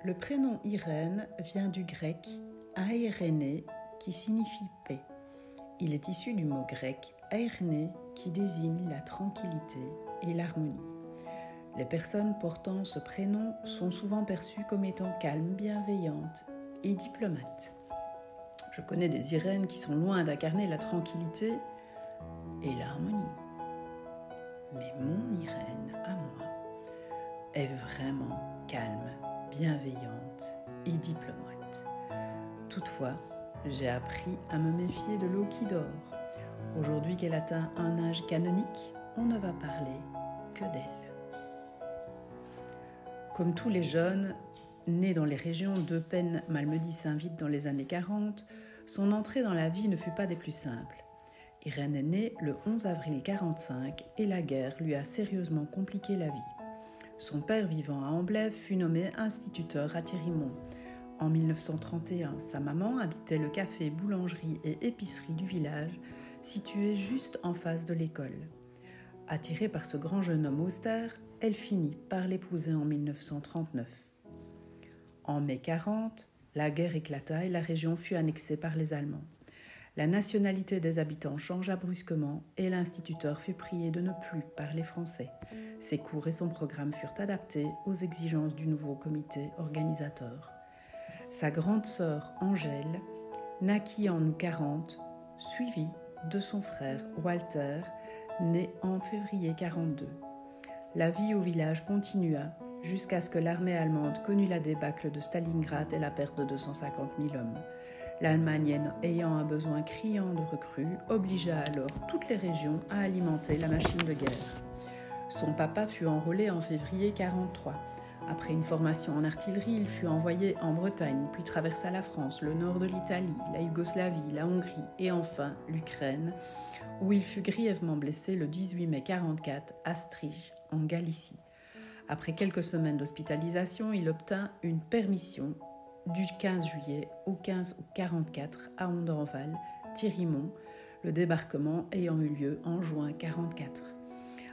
Le prénom Irène vient du grec aéréné qui signifie paix. Il est issu du mot grec aérné qui désigne la tranquillité et l'harmonie. Les personnes portant ce prénom sont souvent perçues comme étant calmes, bienveillantes et diplomates. Je connais des Irènes qui sont loin d'incarner la tranquillité et l'harmonie. Mais mon Irène, à moi, est vraiment calme, bienveillante et diplomate. Toutefois, j'ai appris à me méfier de l'eau qui dort. Aujourd'hui qu'elle atteint un âge canonique, on ne va parler que d'elle. Comme tous les jeunes, nés dans les régions d'Eupen-Malmedy-Saint-Vith dans les années 40, son entrée dans la vie ne fut pas des plus simples. Irène est née le 11 avril 1945 et la guerre lui a sérieusement compliqué la vie. Son père vivant à Amblève fut nommé instituteur à Thierrymont. En 1931, sa maman habitait le café, boulangerie et épicerie du village, situé juste en face de l'école. Attirée par ce grand jeune homme austère, elle finit par l'épouser en 1939. En mai 1940, la guerre éclata et la région fut annexée par les Allemands. La nationalité des habitants changea brusquement et l'instituteur fut prié de ne plus parler français. Ses cours et son programme furent adaptés aux exigences du nouveau comité organisateur. Sa grande sœur Angèle naquit en août 1940, suivie de son frère Walter, né en février 1942. La vie au village continua jusqu'à ce que l'armée allemande connût la débâcle de Stalingrad et la perte de 250 000 hommes. L'Allemagne, ayant un besoin criant de recrues, obligea alors toutes les régions à alimenter la machine de guerre. Son papa fut enrôlé en février 1943. Après une formation en artillerie, il fut envoyé en Bretagne, puis traversa la France, le nord de l'Italie, la Yougoslavie, la Hongrie et enfin l'Ukraine, où il fut grièvement blessé le 18 mai 1944 à Strij, en Galicie. Après quelques semaines d'hospitalisation, il obtint une permission du 15 juillet au 15 août 1944 à Ondorval, Thierrymont, le débarquement ayant eu lieu en juin 1944.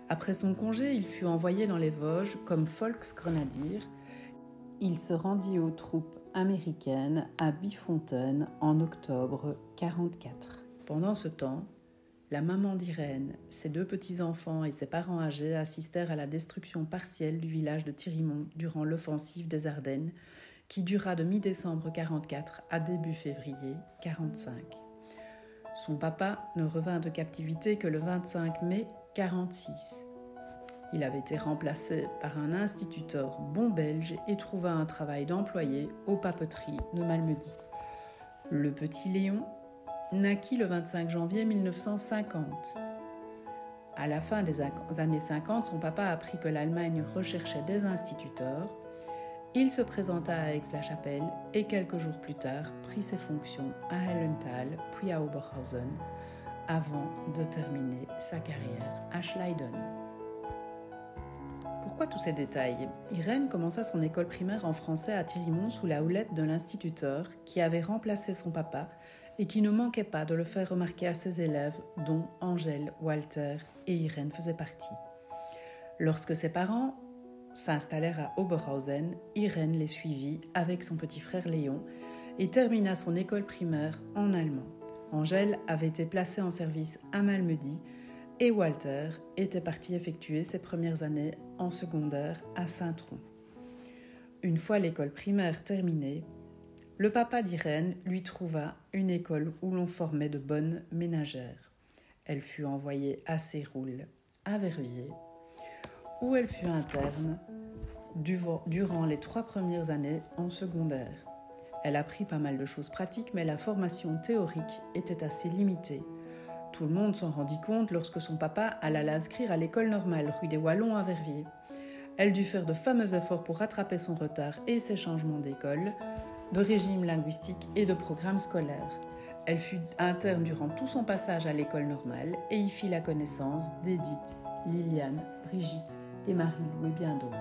Après son congé, il fut envoyé dans les Vosges comme Volksgrenadier. Il se rendit aux troupes américaines à Bifontaine en octobre 1944. Pendant ce temps, la maman d'Irène, ses deux petits-enfants et ses parents âgés assistèrent à la destruction partielle du village de Thierrymont durant l'offensive des Ardennes, qui dura de mi-décembre 1944 à début février 1945. Son papa ne revint de captivité que le 25 mai 1946. Il avait été remplacé par un instituteur bon belge et trouva un travail d'employé aux papeteries de Malmedy. Le petit Léon naquit le 25 janvier 1950. À la fin des années 50, son papa apprit que l'Allemagne recherchait des instituteurs. Il se présenta à Aix-la-Chapelle et quelques jours plus tard prit ses fonctions à Hellenthal puis à Oberhausen avant de terminer sa carrière à Schleiden. Pourquoi tous ces détails ? Irène commença son école primaire en français à Thierrymont sous la houlette de l'instituteur qui avait remplacé son papa et qui ne manquait pas de le faire remarquer à ses élèves dont Angèle, Walter et Irène faisaient partie. Lorsque ses parents s'installèrent à Oberhausen, Irène les suivit avec son petit frère Léon et termina son école primaire en allemand. Angèle avait été placée en service à Malmedy et Walter était parti effectuer ses premières années en secondaire à Saint-Tron. Une fois l'école primaire terminée, le papa d'Irène lui trouva une école où l'on formait de bonnes ménagères. Elle fut envoyée à Séroul, à Verviers, où elle fut interne durant les 3 premières années en secondaire. Elle apprit pas mal de choses pratiques, mais la formation théorique était assez limitée. Tout le monde s'en rendit compte lorsque son papa alla l'inscrire à l'école normale rue des Wallons à Verviers. Elle dut faire de fameux efforts pour rattraper son retard et ses changements d'école, de régime linguistique et de programme scolaire. Elle fut interne durant tout son passage à l'école normale et y fit la connaissance d'Edith, Liliane, Brigitte et Marie-Lou et bien d'autres.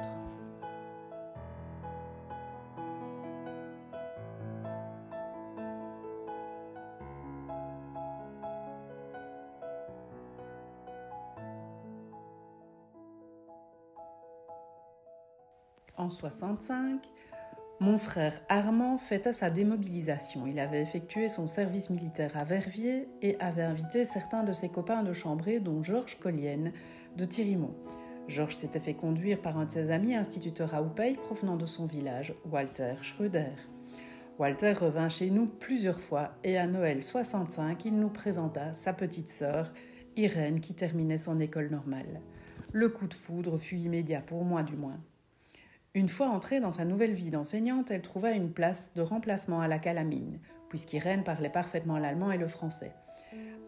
En 1965, Mon frère Armand fêtait sa démobilisation. Il avait effectué son service militaire à Verviers et avait invité certains de ses copains de chambrée, dont Georges Collienne de Thirimont. Georges s'était fait conduire par un de ses amis instituteur à Oupey provenant de son village, Walter Schröder. Walter revint chez nous plusieurs fois et à Noël 65, il nous présenta sa petite sœur, Irène, qui terminait son école normale. Le coup de foudre fut immédiat, pour moi du moins. Une fois entrée dans sa nouvelle vie d'enseignante, elle trouva une place de remplacement à la Calamine, puisqu'Irène parlait parfaitement l'allemand et le français.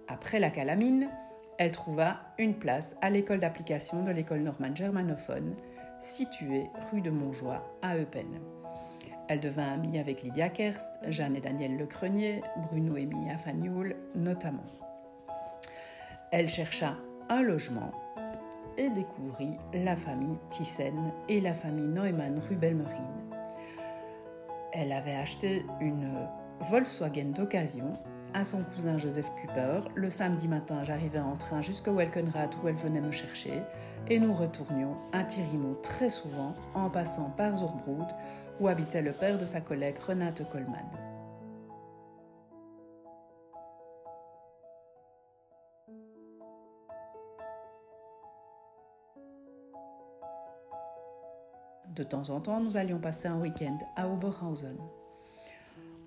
Après la Calamine, elle trouva une place à l'école d'application de l'école normande germanophone, située rue de Montjoie à Eupen. Elle devint amie avec Lydia Kerst, Jeanne et Daniel Lecrenier, Bruno et Mia Fagnoul notamment. Elle chercha un logement et découvrit la famille Thyssen et la famille Neumann-Rubelmerine. Elle avait acheté une Volkswagen d'occasion à son cousin Joseph Cooper. Le samedi matin, j'arrivais en train jusqu'au Welkenrath où elle venait me chercher et nous retournions à Thirimont très souvent en passant par Zurbrood où habitait le père de sa collègue Renate Coleman. De temps en temps, nous allions passer un week-end à Oberhausen.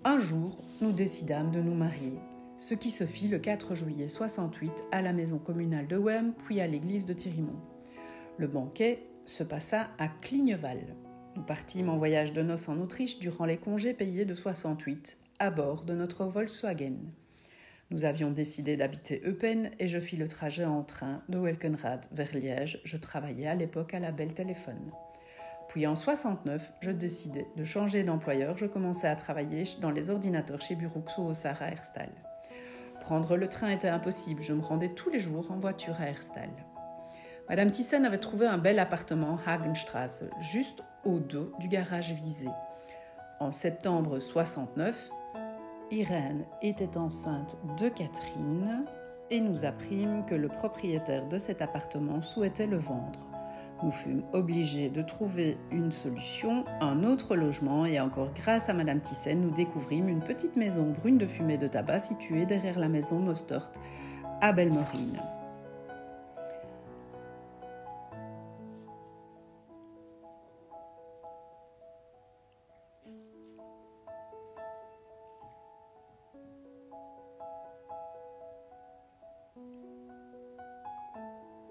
Un jour, nous décidâmes de nous marier, ce qui se fit le 4 juillet 68 à la maison communale de Wem, puis à l'église de Thirimont. Le banquet se passa à Cligneval. Nous partîmes en voyage de noces en Autriche durant les congés payés de 68, à bord de notre Volkswagen. Nous avions décidé d'habiter Eupen et je fis le trajet en train de Welkenrath vers Liège. Je travaillais à l'époque à la Bell Téléphone. Puis en 69, je décidai de changer d'employeur. Je commençais à travailler dans les ordinateurs chez Burux ou au Sarah Herstal. Prendre le train était impossible. Je me rendais tous les jours en voiture à Herstal. Madame Thyssen avait trouvé un bel appartement Hagenstrasse, juste au dos du garage visé. En septembre 69, Irène était enceinte de Catherine et nous apprîmes que le propriétaire de cet appartement souhaitait le vendre. Nous fûmes obligés de trouver une solution, un autre logement et encore grâce à Madame Thyssen, nous découvrîmes une petite maison brune de fumée de tabac située derrière la maison Mostert à Belmerine.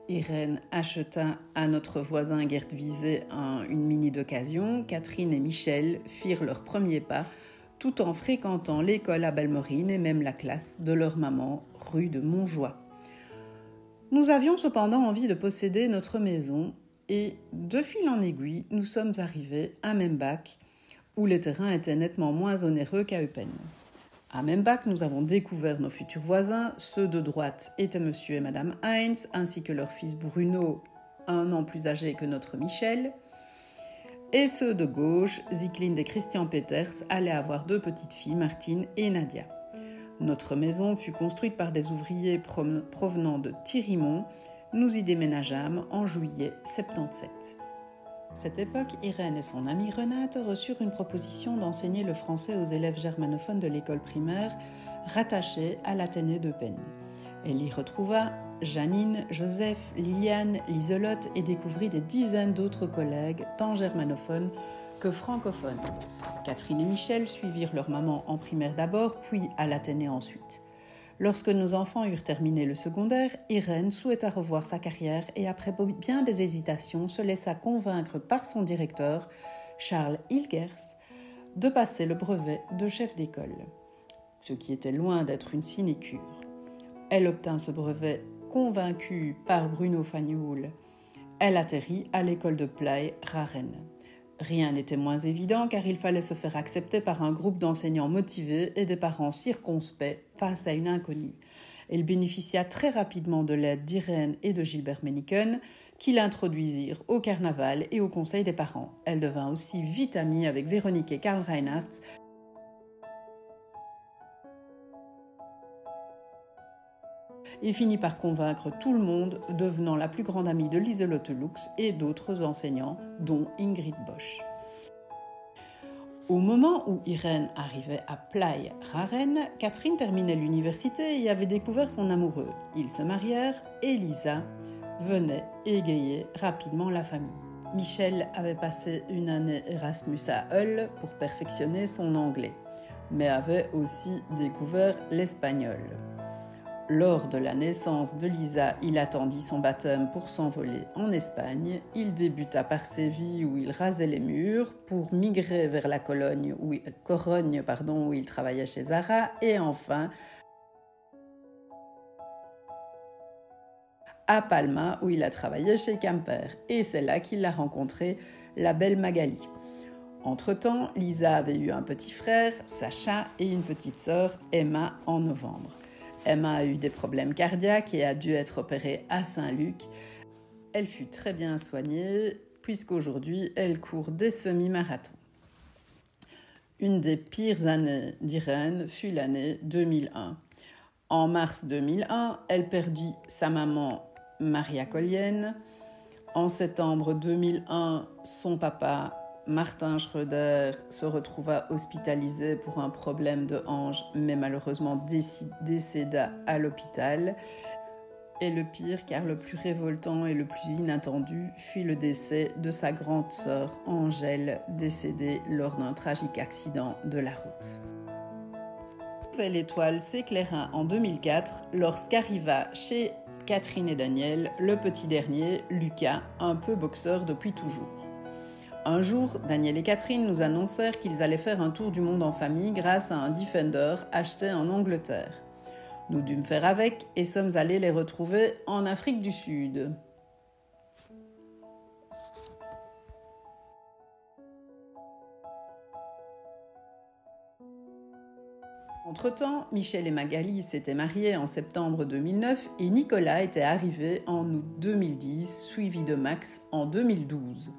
Irène acheta à notre voisin Gert Visé une mini d'occasion. Catherine et Michel firent leurs premiers pas tout en fréquentant l'école à Belmerine et même la classe de leur maman rue de Montjoie. Nous avions cependant envie de posséder notre maison et de fil en aiguille, nous sommes arrivés à Membach où les terrains étaient nettement moins onéreux qu'à Eupen. À Membach, nous avons découvert nos futurs voisins. Ceux de droite étaient monsieur et madame Heinz, ainsi que leur fils Bruno, 1 an plus âgé que notre Michel. Et ceux de gauche, Zicklinde et Christian Peters, allaient avoir 2 petites filles, Martine et Nadia. Notre maison fut construite par des ouvriers provenant de Thirimont. Nous y déménageâmes en juillet 77. À cette époque, Irène et son amie Renate reçurent une proposition d'enseigner le français aux élèves germanophones de l'école primaire rattachée à l'Athénée d'Eupen. Elle y retrouva Janine, Joseph, Liliane, Liselotte et découvrit des dizaines d'autres collègues, tant germanophones que francophones. Catherine et Michel suivirent leur maman en primaire d'abord, puis à l'Athénée ensuite. Lorsque nos enfants eurent terminé le secondaire, Irène souhaita revoir sa carrière et après bien des hésitations se laissa convaincre par son directeur, Charles Hilgers, de passer le brevet de chef d'école, ce qui était loin d'être une sinécure. Elle obtint ce brevet convaincue par Bruno Fagnoul. Elle atterrit à l'école de Pley, Raren. Rien n'était moins évident car il fallait se faire accepter par un groupe d'enseignants motivés et des parents circonspects face à une inconnue. Elle bénéficia très rapidement de l'aide d'Irène et de Gilbert Meniken qui l'introduisirent au carnaval et au conseil des parents. Elle devint aussi vite amie avec Véronique et Karl Reinhardt et finit par convaincre tout le monde, devenant la plus grande amie de Liselotte Lux et d'autres enseignants, dont Ingrid Bosch. Au moment où Irène arrivait à Playa Raren, Catherine terminait l'université et avait découvert son amoureux. Ils se marièrent et Lisa venait égayer rapidement la famille. Michel avait passé une année Erasmus à Hull pour perfectionner son anglais, mais avait aussi découvert l'espagnol. Lors de la naissance de Lisa, il attendit son baptême pour s'envoler en Espagne. Il débuta par Séville où il rasait les murs pour migrer vers la Corogne où il travaillait chez Zara et enfin à Palma où il a travaillé chez Camper. Et c'est là qu'il a rencontré la belle Magali. Entre-temps, Lisa avait eu un petit frère, Sacha, et une petite sœur, Emma, en novembre. Emma a eu des problèmes cardiaques et a dû être opérée à Saint-Luc. Elle fut très bien soignée puisqu'aujourd'hui, elle court des semi-marathons. Une des pires années d'Irène fut l'année 2001. En mars 2001, elle perdit sa maman Maria Collienne. En septembre 2001, son papa Martin Schröder se retrouva hospitalisé pour un problème de hanche, mais malheureusement décéda à l'hôpital. Et le pire, car le plus révoltant et le plus inattendu, fut le décès de sa grande sœur Angèle, décédée lors d'un tragique accident de la route. Nouvelle étoile s'éclaira en 2004 lorsqu'arriva chez Catherine et Daniel le petit dernier, Lucas, un peu boxeur depuis toujours. Un jour, Daniel et Catherine nous annoncèrent qu'ils allaient faire un tour du monde en famille grâce à un Defender acheté en Angleterre. Nous dûmes faire avec et sommes allés les retrouver en Afrique du Sud. Entre-temps, Michel et Magali s'étaient mariés en septembre 2009 et Nicolas était arrivé en août 2010, suivi de Max en 2012.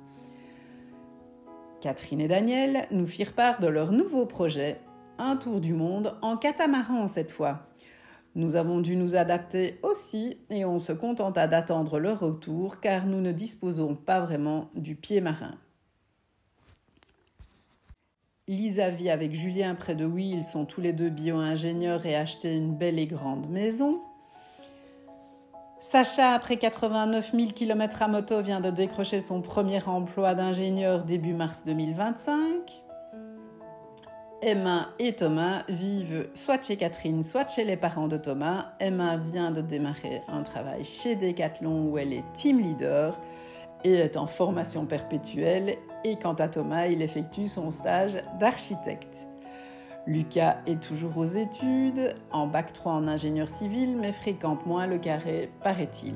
Catherine et Daniel nous firent part de leur nouveau projet, un tour du monde en catamaran cette fois. Nous avons dû nous adapter aussi et on se contenta d'attendre leur retour car nous ne disposons pas vraiment du pied marin. Lisa vit avec Julien près de Huy, ils sont tous les deux bio-ingénieurs et acheté une belle et grande maison. Sacha, après 89 000 km à moto, vient de décrocher son premier emploi d'ingénieur début mars 2025. Emma et Thomas vivent soit chez Catherine, soit chez les parents de Thomas. Emma vient de démarrer un travail chez Decathlon où elle est team leader et est en formation perpétuelle. Et quant à Thomas, il effectue son stage d'architecte. Lucas est toujours aux études, en bac 3 en ingénieur civil, mais fréquente moins le carré, paraît-il.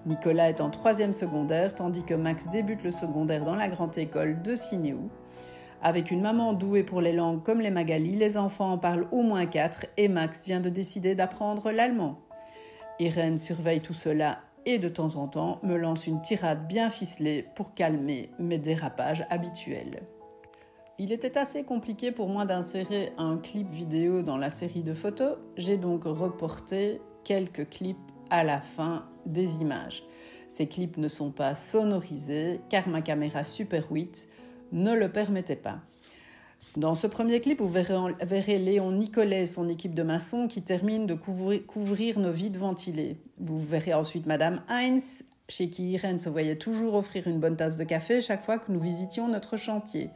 Nicolas est en 3e secondaire, tandis que Max débute le secondaire dans la grande école de Sinéou. Avec une maman douée pour les langues comme les Magali, les enfants en parlent au moins 4 et Max vient de décider d'apprendre l'allemand. Irène surveille tout cela et de temps en temps me lance une tirade bien ficelée pour calmer mes dérapages habituels. Il était assez compliqué pour moi d'insérer un clip vidéo dans la série de photos. J'ai donc reporté quelques clips à la fin des images. Ces clips ne sont pas sonorisés car ma caméra Super 8 ne le permettait pas. Dans ce premier clip, vous verrez Léon Nicolet et son équipe de maçons qui terminent de couvrir nos vides ventilés. Vous verrez ensuite Madame Heinz, chez qui Irène se voyait toujours offrir une bonne tasse de café chaque fois que nous visitions notre chantier.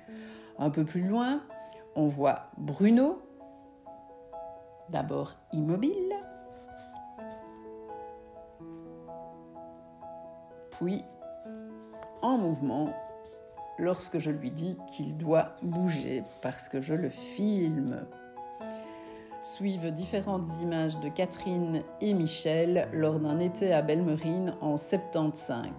Un peu plus loin, on voit Bruno, d'abord immobile, puis en mouvement lorsque je lui dis qu'il doit bouger parce que je le filme. Suivent différentes images de Catherine et Michel lors d'un été à Belmerine en 75.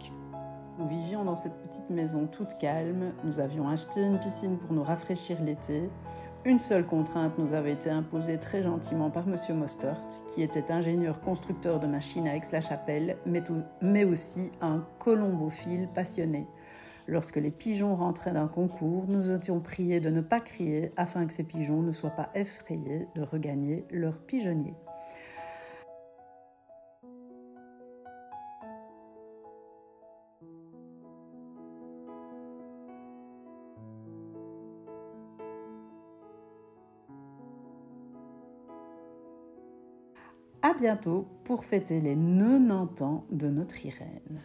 Nous vivions dans cette petite maison toute calme. Nous avions acheté une piscine pour nous rafraîchir l'été. Une seule contrainte nous avait été imposée très gentiment par Monsieur Mostert, qui était ingénieur constructeur de machines à Aix-la-Chapelle, mais aussi un colombophile passionné. Lorsque les pigeons rentraient d'un concours, nous étions priés de ne pas crier afin que ces pigeons ne soient pas effrayés de regagner leur pigeonnier. à bientôt pour fêter les 90 ans de notre Irène.